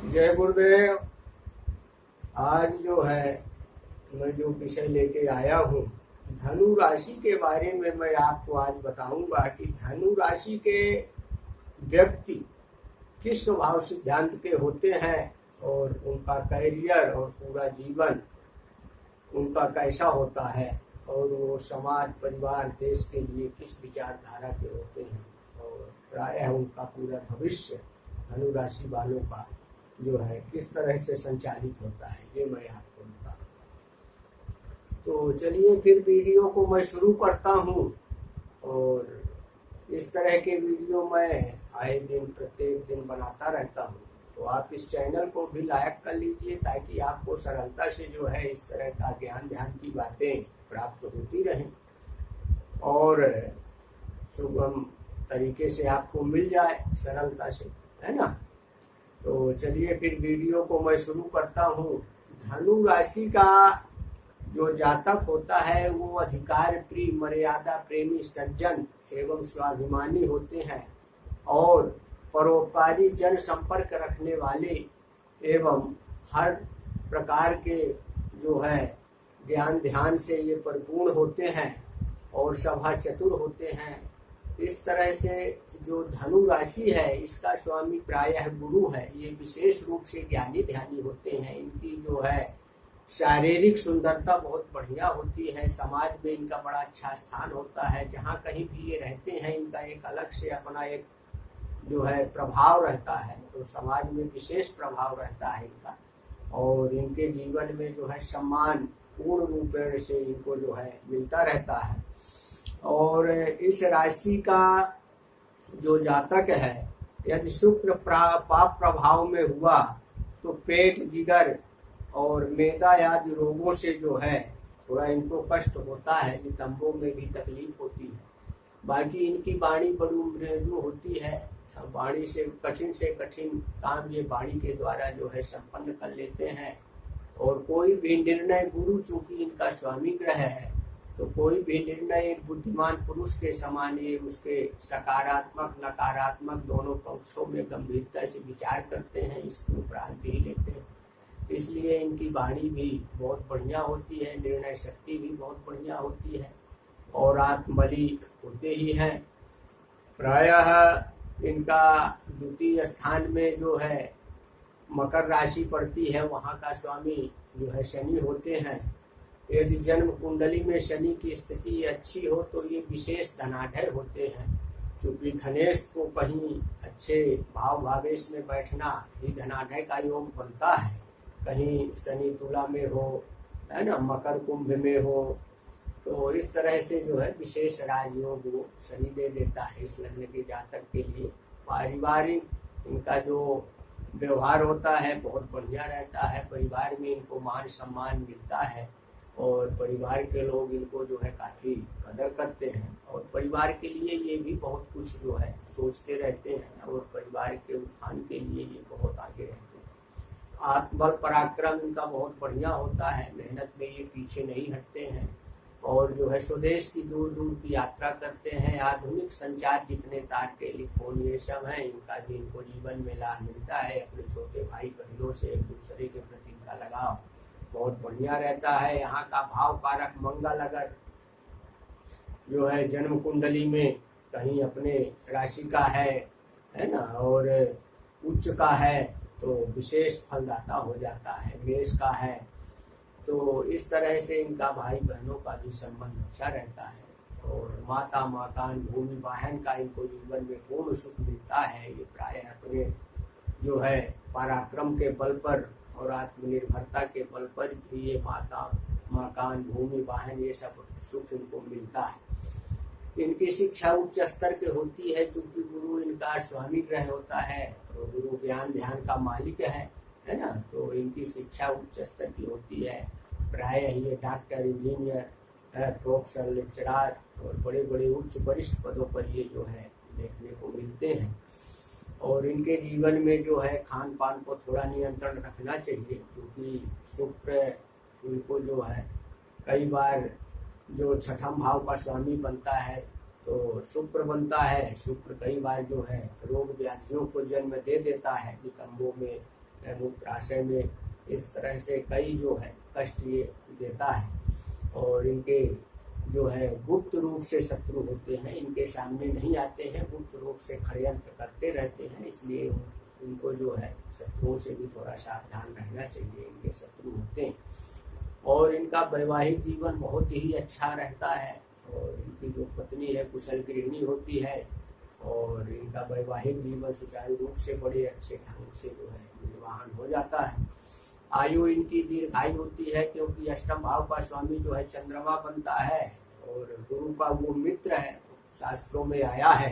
जय गुरुदेव। आज जो है मैं जो विषय लेके आया हूँ धनु राशि के बारे में मैं आपको आज बताऊंगा कि धनु राशि के व्यक्ति किस स्वभाव सिद्धांत के होते हैं और उनका कैरियर और पूरा जीवन उनका कैसा होता है और वो समाज परिवार देश के लिए किस विचारधारा के होते हैं और प्रायः उनका पूरा भविष्य धनु राशि वालों का जो है किस तरह से संचालित होता है, ये मैं आपको बताऊं। तो चलिए फिर वीडियो को मैं शुरू करता हूं और इस तरह के वीडियो मैं आए दिन प्रत्येक दिन बनाता रहता हूं, तो आप इस चैनल को भी लाइक कर लीजिए ताकि आपको सरलता से जो है इस तरह का ज्ञान ध्यान की बातें प्राप्त होती रहें और सुगम तरीके से आपको मिल जाए सरलता से, है ना। तो चलिए फिर वीडियो को मैं शुरू करता हूँ। धनु राशि का जो जातक होता है वो अधिकार प्रिय, मर्यादा प्रेमी, सज्जन एवं स्वाभिमानी होते हैं और परोपकारी, जन संपर्क रखने वाले एवं हर प्रकार के जो है ज्ञान ध्यान से ये परिपूर्ण होते हैं और सभा चतुर होते हैं। इस तरह से जो धनु राशि है इसका स्वामी प्रायः गुरु है। ये विशेष रूप से ज्ञानी ध्यानी होते हैं। इनकी जो है शारीरिक सुंदरता बहुत बढ़िया होती है। समाज में इनका बड़ा अच्छा स्थान होता है। जहाँ कहीं भी ये रहते हैं इनका एक अलग से अपना एक जो है प्रभाव रहता है, तो समाज में विशेष प्रभाव रहता है इनका और इनके जीवन में जो है सम्मान पूर्ण रूप से इनको जो है मिलता रहता है। और इस राशि का जो जातक है यदि शुक्र पाप प्रभाव में हुआ तो पेट, जिगर और मैदा आदि रोगों से जो है थोड़ा इनको कष्ट होता है, नितंबों में भी तकलीफ होती है। बाकी इनकी वाणी बड़ी मृदु होती है। वाणी से कठिन काम ये वाणी के द्वारा जो है संपन्न कर लेते हैं और कोई भी निर्णय, गुरु चूंकि इनका स्वामी ग्रह है तो कोई भी निर्णय एक बुद्धिमान पुरुष के समान ये उसके सकारात्मक नकारात्मक दोनों पक्षों में गंभीरता से विचार करते हैं, इसके उपरांत ही लेते हैं। इसलिए इनकी वाणी भी बहुत बढ़िया होती है, निर्णय शक्ति भी बहुत बढ़िया होती है और आत्मबली होते ही हैं। प्रायः इनका द्वितीय स्थान में जो है मकर राशि पड़ती है, वहाँ का स्वामी जो है शनि होते हैं। यदि जन्म कुंडली में शनि की स्थिति अच्छी हो तो ये विशेष धनाढ़ होते हैं, क्योंकि धनेश को कहीं अच्छे भाव भावेश में बैठना ही धनाढ़ का योग बनता है। कहीं शनि तुला में हो, है ना, मकर कुंभ में हो, तो इस तरह से जो है विशेष राजयोग वो शनि दे देता है इस लग्न के जातक के लिए। पारिवारिक इनका जो व्यवहार होता है बहुत बढ़िया रहता है। परिवार में इनको मान सम्मान मिलता है और परिवार के लोग इनको जो है काफी कदर करते हैं और परिवार के लिए ये भी बहुत कुछ जो है सोचते रहते हैं और परिवार के उत्थान के लिए ये बहुत आगे रहते हैं। आत्मबल पराक्रम इनका बहुत बढ़िया होता है। मेहनत में ये पीछे नहीं हटते हैं और जो है स्वदेश की दूर दूर की यात्रा करते हैं। आधुनिक संचार जितने तार, टेलीफोन, ये सब है, इनका भी इनको जीवन में लाभ मिलता है। अपने छोटे भाई बहनों से एक दूसरे के प्रति इनका लगाव बहुत बढ़िया रहता है। यहाँ का भाव कारक मंगल अगर जो है जन्म कुंडली में कहीं अपने राशि का है ना, और उच्च का है तो विशेष फलदाता हो जाता है। मेष का है तो इस तरह से इनका भाई बहनों का भी संबंध अच्छा रहता है और माता, मकान, भूमि, वाहन का इनको जीवन में पूर्ण सुख मिलता है। ये प्रायः अपने जो है पराक्रम के बल पर और आत्मनिर्भरता के बल पर भी ये माता, मकान, भूमि, वाहन ये सब सुख इनको मिलता है। इनकी शिक्षा उच्च स्तर के होती है क्योंकि गुरु इनका स्वामी ग्रह होता है और गुरु ज्ञान ध्यान का मालिक है ना, तो इनकी शिक्षा उच्च स्तर की होती है। प्रायः ये डॉक्टर, इंजीनियर, प्रोफेसर, लेक्चरार और बड़े बड़े उच्च वरिष्ठ पदों पर ये जो है देखने को मिलते हैं। और इनके जीवन में जो है खान पान को थोड़ा नियंत्रण रखना चाहिए क्योंकि शुक्र इनको जो है कई बार जो छठम भाव का स्वामी बनता है तो शुक्र बनता है। शुक्र कई बार जो है रोग व्याधियों को जन्म दे देता है, नितंबों में मूत्राशय में, इस तरह से कई जो है कष्ट ये देता है। और इनके जो है गुप्त रूप से शत्रु होते हैं, इनके सामने नहीं आते हैं, गुप्त रूप से षड्यंत्र करते रहते हैं, इसलिए इनको जो है शत्रुओं से भी थोड़ा सावधान रहना चाहिए, इनके शत्रु होते हैं। और इनका वैवाहिक जीवन बहुत ही अच्छा रहता है, और इनकी जो पत्नी है कुशल गृहिणी होती है, और इनका वैवाहिक जीवन सुचारू रूप से बड़े अच्छे ढंग से जो है निर्वाहन हो जाता है। आयु इनकी दीर्घायु होती है, क्योंकि अष्टम भाव का स्वामी जो है चंद्रमा बनता है, और गुरु का वो मित्र है। शास्त्रों में आया है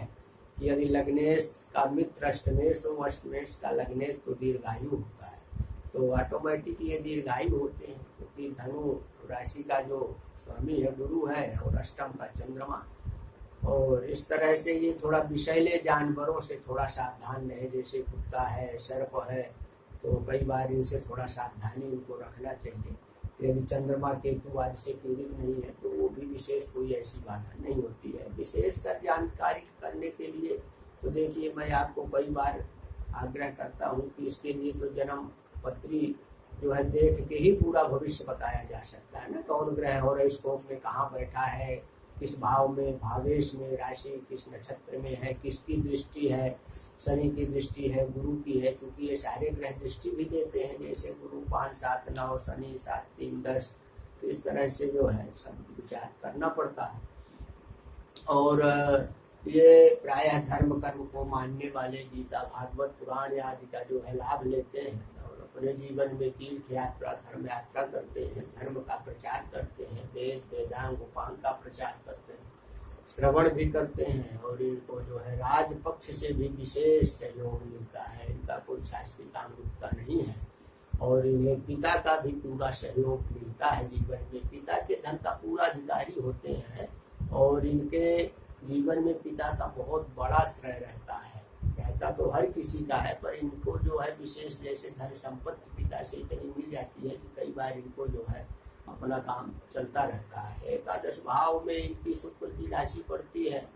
कि यदि लग्नेश का मित्र अष्टमेश हो, अष्टमेश का लग्नेश, तो दीर्घायु होता है। तो ऑटोमेटिक ये दीर्घायु होते हैं, क्योंकि धनु राशि का जो स्वामी है गुरु है, और अष्टम का चंद्रमा। और इस तरह से ये थोड़ा विषैले जानवरों से थोड़ा सावधान रहे, जैसे कुत्ता है, सर्प है, तो कई बार इनसे थोड़ा सावधानी इनको रखना चाहिए। यदि चंद्रमा केतु आदि से पीड़ित नहीं है तो वो भी विशेष कोई ऐसी बाधा नहीं होती है। विशेषकर जानकारी करने के लिए तो देखिए, मैं आपको कई बार आग्रह करता हूँ कि इसके लिए तो जन्म पत्री जो है देख के ही पूरा भविष्य बताया जा सकता है ना। कौन ग्रह हॉरोस्कोप में कहाँ बैठा है, किस भाव में, भावेश में, राशि किस नक्षत्र में है, किसकी दृष्टि है, शनि की दृष्टि है, गुरु की है, क्योंकि ये सारे ग्रह दृष्टि भी देते हैं, जैसे गुरु 5, 7, 9, शनि 7, 3, 10, तो इस तरह से जो है सब विचार करना पड़ता है। और ये प्रायः धर्म कर्म को मानने वाले गीता, भागवत, पुराण आदि का जो है लाभ लेते हैं, और अपने जीवन में तीर्थ यात्रा, धर्म यात्रा करते हैं, धर्म का प्रचार करते हैं, वेद, वेदांग, उपांग का प्रचार करते हैं, श्रवण भी करते हैं, और इनको जो है राज पक्ष से भी विशेष सहयोग मिलता है। इनका कोई शासकीय काम रुकता नहीं है, और इन्हें पिता का भी पूरा सहयोग मिलता है जीवन में। पिता के धन का पूरा अधिकारी होते हैं, और इनके जीवन में पिता का बहुत बड़ा श्रेय रहता है। रहता तो हर किसी का है, पर इनको जो है विशेष जैसे धन संपत्ति पिता से इतनी मिल जाती है कि कई बार इनको जो है अपना काम चलता रहता है। एकादश भाव में इनकी शुक्र की राशि पड़ती है,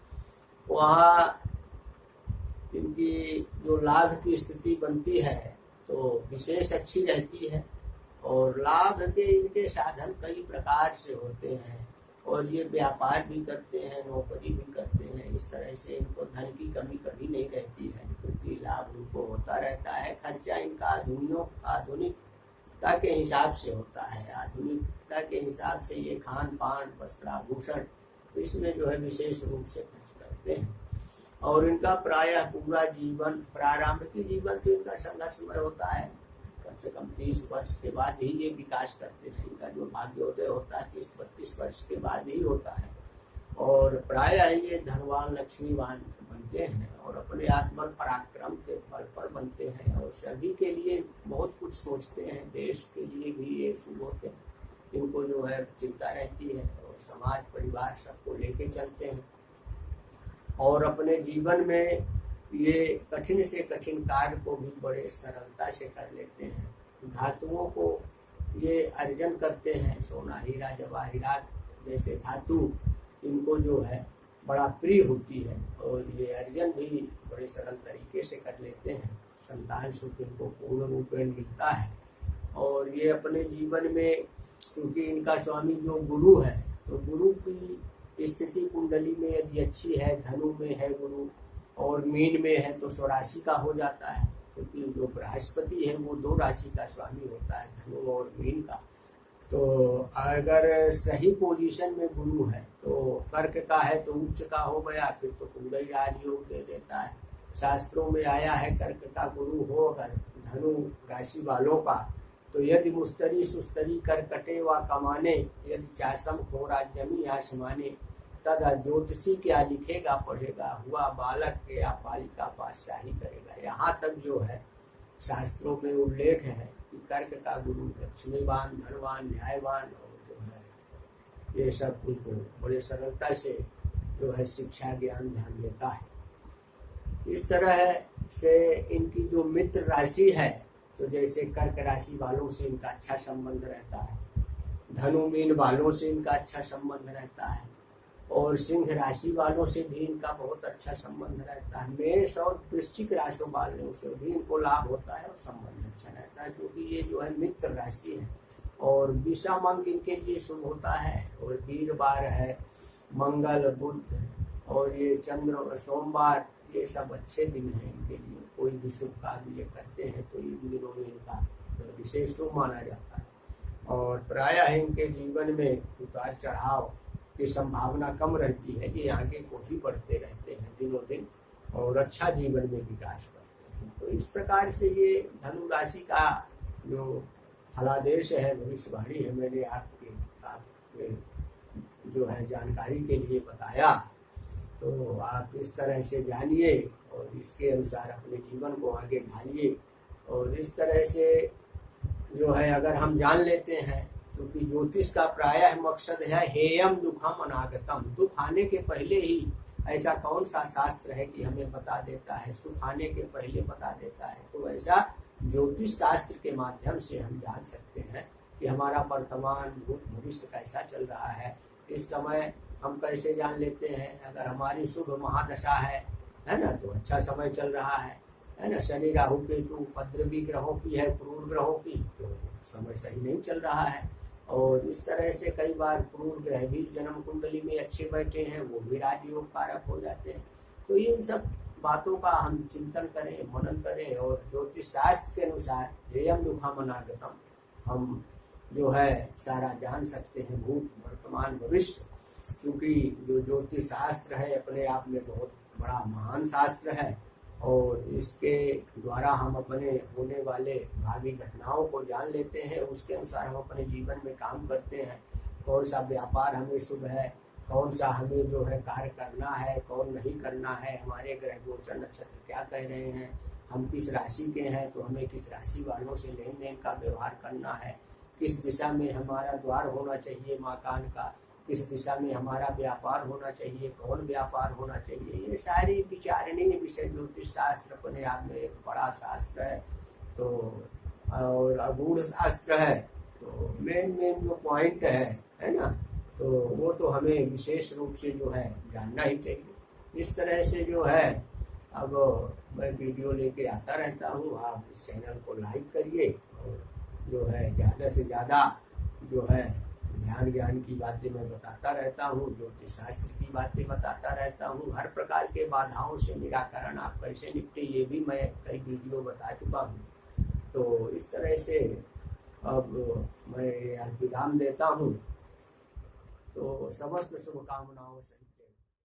वहाँ इनकी जो लाभ की स्थिति बनती है तो विशेष अच्छी रहती है। और लाभ के इनके साधन कई प्रकार से होते हैं, और ये व्यापार भी करते हैं, नौकरी भी करते हैं। इस तरह से इनको धन की कमी कभी नहीं रहती है, क्योंकि लाभ इनको होता रहता है। खर्चा इनका आधुनिकता के हिसाब से होता है, आधुनिकता के हिसाब से ये खान पान, वस्त्राभूषण, इसमें जो है विशेष रूप से खर्च करते हैं। और इनका प्रायः पूरा जीवन, प्रारंभ की जीवन तो इनका संघर्षमय होता है। कम से कम 30 वर्ष के बाद ही ये विकास करते हैं। इनका जो भाग्योदय होता है 30-32 वर्ष के बाद ही होता है, और प्रायः ये धनवान, लक्ष्मीवान बनते हैं, और अपने आत्मबल पराक्रम के बल पर बनते हैं, और सभी के लिए बहुत कुछ सोचते हैं, देश के लिए भी ये शुभ होते हैं। इनको जो है चिंता रहती है, और समाज परिवार सबको लेके चलते हैं, और अपने जीवन में ये कठिन से कठिन कार्य को भी बड़े सरलता से कर लेते हैं। धातुओं को ये अर्जन करते हैं, सोना, हीरा, जवाहिरात जैसे धातु इनको जो है बड़ा प्रिय होती है, और ये अर्जन भी बड़े सरल तरीके से कर लेते हैं। संतान सुख इनको पूर्ण रूपेण मिलता है। और ये अपने जीवन में, क्योंकि इनका स्वामी जो गुरु है, तो गुरु की स्थिति कुंडली में यदि अच्छी है, धनु में है गुरु और मीन में है, तो स्वराशि का हो जाता है, क्योंकि जो बृहस्पति है वो 2 राशि का स्वामी होता है, धनु और मीन का। तो अगर सही पोजीशन में गुरु है तो कर्क का है तो उच्च का हो गया, फिर तो पूरा ही राजयोग दे देता है। शास्त्रों में आया है कर्क का गुरु हो अगर धनु राशि वालों का, तो यदि मुस्तरी सुस्तरी कर कटे व कमाने, यदि चासम खोरा जमी आसमाने, तद ज्योतिषी क्या लिखेगा पढ़ेगा, हुआ बालक के या बालिका पातशाही करेगा। यहाँ तक जो है शास्त्रों में उल्लेख है कि कर्क का गुरु लक्ष्मीवान, धनवान, न्यायवान, और जो है ये सब उनको बड़े सरलता से जो है शिक्षा ज्ञान ध्यान देता है। इस तरह से इनकी जो मित्र राशि है, तो जैसे कर्क राशि वालों से इनका अच्छा संबंध रहता है, धनु मीन वालों से इनका अच्छा संबंध रहता है, और सिंह राशि वालों से भी इनका बहुत अच्छा संबंध रहता है। मेष और वृश्चिक राशि वालों से भी इनको लाभ होता है और संबंध अच्छा रहता है, क्योंकि ये जो है मित्र राशि है। और विषामंग इनके लिए शुभ होता है, और वीरवार है, मंगल, बुध और ये चंद्र, सोमवार, ये सब अच्छे दिन हैं इनके लिए। कोई भी शुभ कार्य ये करते हैं तो इन दिनों में इनका विशेष शुभ माना जाता है। और प्रायः इनके जीवन में उतार चढ़ाव की संभावना कम रहती है, ये आगे को ही बढ़ते रहते हैं दिनों दिन और अच्छा जीवन में विकास करते हैं। तो इस प्रकार से ये धनु राशि का जो फलादेश है, भविष्यवाणी है, मैंने आपके जो है जानकारी के लिए बताया। तो आप इस तरह से जानिए और इसके अनुसार अपने जीवन को आगे ढालिए। और इस तरह से जो है अगर हम जान लेते हैं, क्योंकि ज्योतिष का प्रायः मकसद है हेयम दुखम अनागतम, दुख आने के पहले ही ऐसा कौन सा शास्त्र है कि हमें बता देता है, सुख आने के पहले बता देता है। तो ऐसा ज्योतिष शास्त्र के माध्यम से हम जान सकते हैं कि हमारा वर्तमान भूत भविष्य कैसा चल रहा है। इस समय हम कैसे जान लेते हैं, अगर हमारी शुभ महादशा है ना, तो अच्छा समय चल रहा है ना। शनि राहु केतु उपद्रवी ग्रहों की है, क्रूर ग्रहों की, तो समय सही नहीं चल रहा है। और इस तरह से कई बार क्रूर ग्रह भी जन्म कुंडली में अच्छे बैठे हैं, वो भी राजयोग कारक हो जाते हैं। तो इन सब बातों का हम चिंतन करें, मनन करें और ज्योतिष शास्त्र के अनुसार हेयम दुखम अनागतम हम जो है सारा जान सकते हैं, भूत वर्तमान भविष्य। क्योंकि जो ज्योतिष शास्त्र है अपने आप में बहुत बड़ा महान शास्त्र है, और इसके द्वारा हम अपने होने वाले भावी घटनाओं को जान लेते हैं। उसके अनुसार हम अपने जीवन में काम करते हैं, कौन सा व्यापार हमें शुभ है, कौन सा हमें जो है कार्य करना है, कौन नहीं करना है, हमारे ग्रह गोचर नक्षत्र क्या कह रहे हैं, हम किस राशि के हैं तो हमें किस राशि वालों से लेन देन का व्यवहार करना है, किस दिशा में हमारा द्वार होना चाहिए मकान का, किस दिशा में हमारा व्यापार होना चाहिए, कौन व्यापार होना चाहिए, ये सारी विचारणीय विषय ज्योतिष शास्त्र अपने आप में एक बड़ा शास्त्र है। तो और अगूढ़ शास्त्र है। तो मेन जो पॉइंट है ना, तो वो तो हमें विशेष रूप से जो है जानना ही चाहिए। इस तरह से जो है अब मैं वीडियो लेके आता रहता हूँ, आप इस चैनल को लाइक करिए और जो है ज़्यादा से ज़्यादा जो है ध्यान ज्ञान की बातें मैं बताता रहता हूँ, ज्योतिष शास्त्र की बातें बताता रहता हूँ। हर प्रकार के बाधाओं से निराकरण आप कैसे निपटे ये भी मैं कई वीडियो बता चुका हूँ। तो इस तरह से अब मैं विराम देता हूँ। तो समस्त शुभकामनाओं से